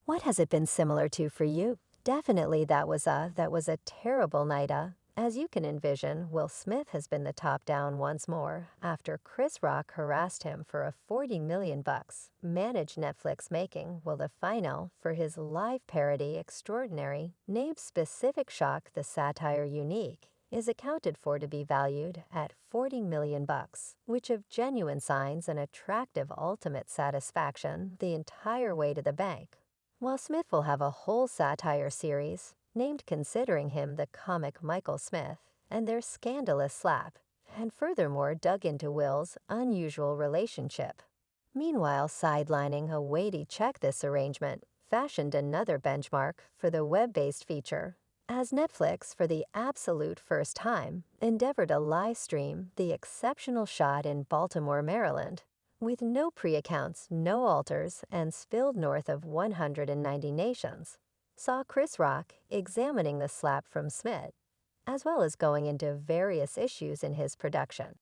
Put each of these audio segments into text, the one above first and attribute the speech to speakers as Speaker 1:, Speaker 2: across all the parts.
Speaker 1: What has it been similar to for you? Definitely that was a terrible night. As you can envision, Will Smith has been the top down once more after Chris Rock harassed him for a 40 million bucks managed Netflix making. Will the final for his live parody extraordinary named specific shock the satire unique is accounted for to be valued at 40 million bucks, which of genuine signs an attractive ultimate satisfaction the entire way to the bank. While Smith will have a whole satire series named considering him the comic Michael Smith and their scandalous slap, and furthermore dug into Will's unusual relationship. Meanwhile, sidelining a weighty check, this arrangement fashioned another benchmark for the web-based feature, as Netflix, for the absolute first time, endeavored to live stream the exceptional shot in Baltimore, Maryland, with no pre-accounts, no alters, and spilled north of 190 nations, saw Chris Rock examining the slap from Smith, as well as going into various issues in his production.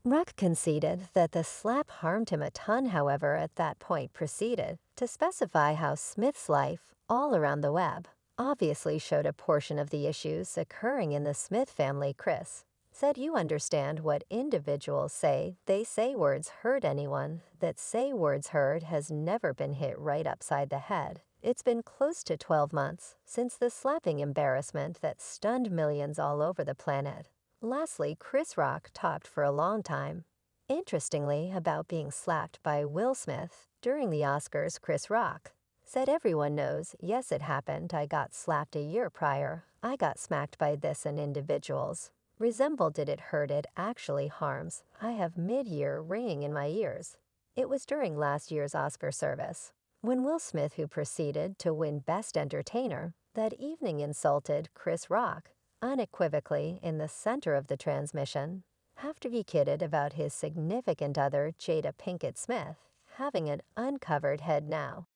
Speaker 1: Rock conceded that the slap harmed him a ton, however, at that point proceeded to specify how Smith's life, all around the web, obviously showed a portion of the issues occurring in the Smith family. Chris said, "You understand what individuals say. They say words hurt. Anyone that say words hurt has never been hit right upside the head. It's been close to 12 months since the slapping embarrassment that stunned millions all over the planet." Lastly, Chris Rock talked for a long time, interestingly, about being slapped by Will Smith during the Oscars. Chris Rock said, "Everyone knows, yes, it happened. I got slapped a year prior. I got smacked by this and individuals. Resemble did it hurt? It actually harms. I have mid-year ringing in my ears." It was during last year's Oscar service, when Will Smith, who proceeded to win Best Entertainer, that evening insulted Chris Rock unequivocally in the center of the transmission, after he kidded about his significant other, Jada Pinkett Smith, having an uncovered head now.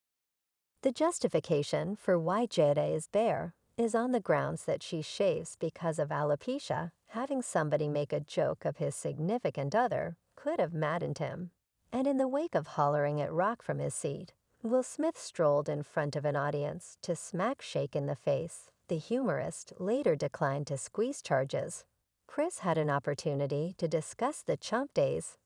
Speaker 1: The justification for why Jada is bare is on the grounds that she shaves because of alopecia. Having somebody make a joke of his significant other could have maddened him. And in the wake of hollering at Rock from his seat, Will Smith strolled in front of an audience to smack Shake in the face. The humorist later declined to squeeze charges. Chris had an opportunity to discuss the chump days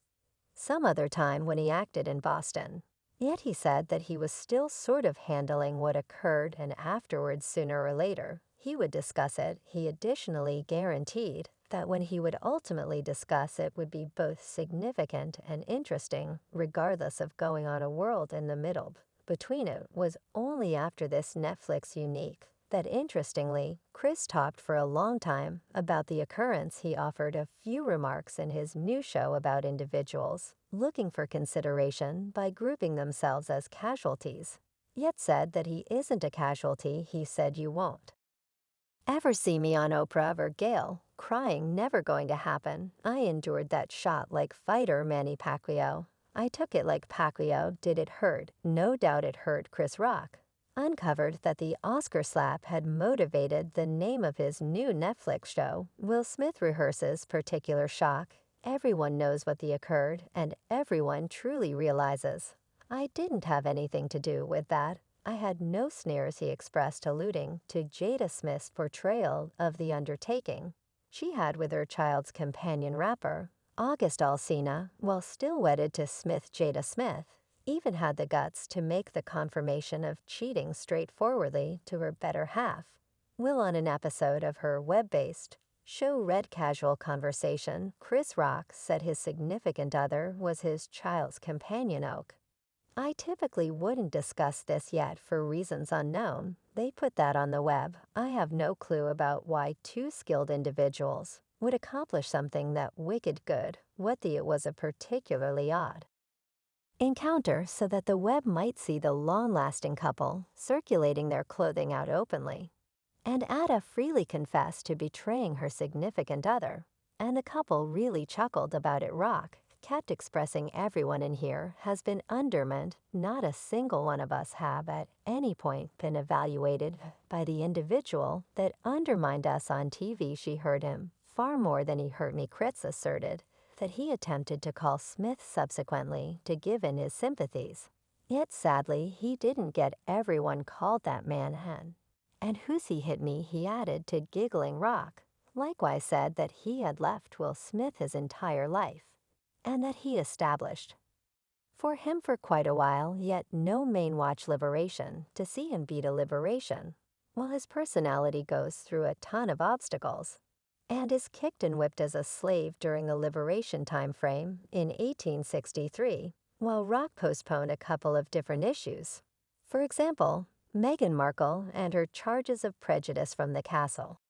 Speaker 1: some other time when he acted in Boston. Yet he said that he was still sort of handling what occurred, and afterwards, sooner or later, he would discuss it. He additionally guaranteed that when he would ultimately discuss it would be both significant and interesting, regardless of going on a world in the middle. Between it was only after this Netflix unique that interestingly, Chris talked for a long time about the occurrence. He offered a few remarks in his new show about individuals looking for consideration by grouping themselves as casualties, yet said that he isn't a casualty. He said, "You won't ever see me on Oprah or Gail crying, never going to happen. I endured that shot like fighter Manny Pacquiao. I took it like Pacquiao. Did it hurt? No doubt it hurt." Chris Rock uncovered that the Oscar slap had motivated the name of his new Netflix show. Will Smith rehearses particular shock. Everyone knows what the occurred, and everyone truly realizes, "I didn't have anything to do with that. I had no snares," he expressed, alluding to Jada Smith's portrayal of the undertaking she had with her child's companion rapper, August Alsina, while still wedded to Smith. Jada Smith even had the guts to make the confirmation of cheating straightforwardly to her better half. Will, on an episode of her web-based show Red Casual Conversation, Chris Rock said his significant other was his child's companion. Oak. "I typically wouldn't discuss this yet for reasons unknown. They put that on the web. I have no clue about why two skilled individuals would accomplish something that wicked good. It was a particularly odd encounter so that the web might see the long-lasting couple circulating their clothing out openly. And Ada freely confessed to betraying her significant other, and the couple really chuckled about it." Rock kept expressing, "Everyone in here has been undermined. Not a single one of us have at any point been evaluated by the individual that undermined us on TV. She hurt him far more than he hurt me." Chris asserted that he attempted to call Smith subsequently to give in his sympathies, Yet sadly, he didn't get everyone called that man hen. And who's he hit me, he added to Giggling Rock, likewise said that he had left Will Smith his entire life, and that he established for him for quite a while, yet no main watch liberation to see him beat a liberation, while his personality goes through a ton of obstacles, and is kicked and whipped as a slave during the liberation time frame in 1863, while Rock postponed a couple of different issues. For example, Meghan Markle and her charges of prejudice from the castle.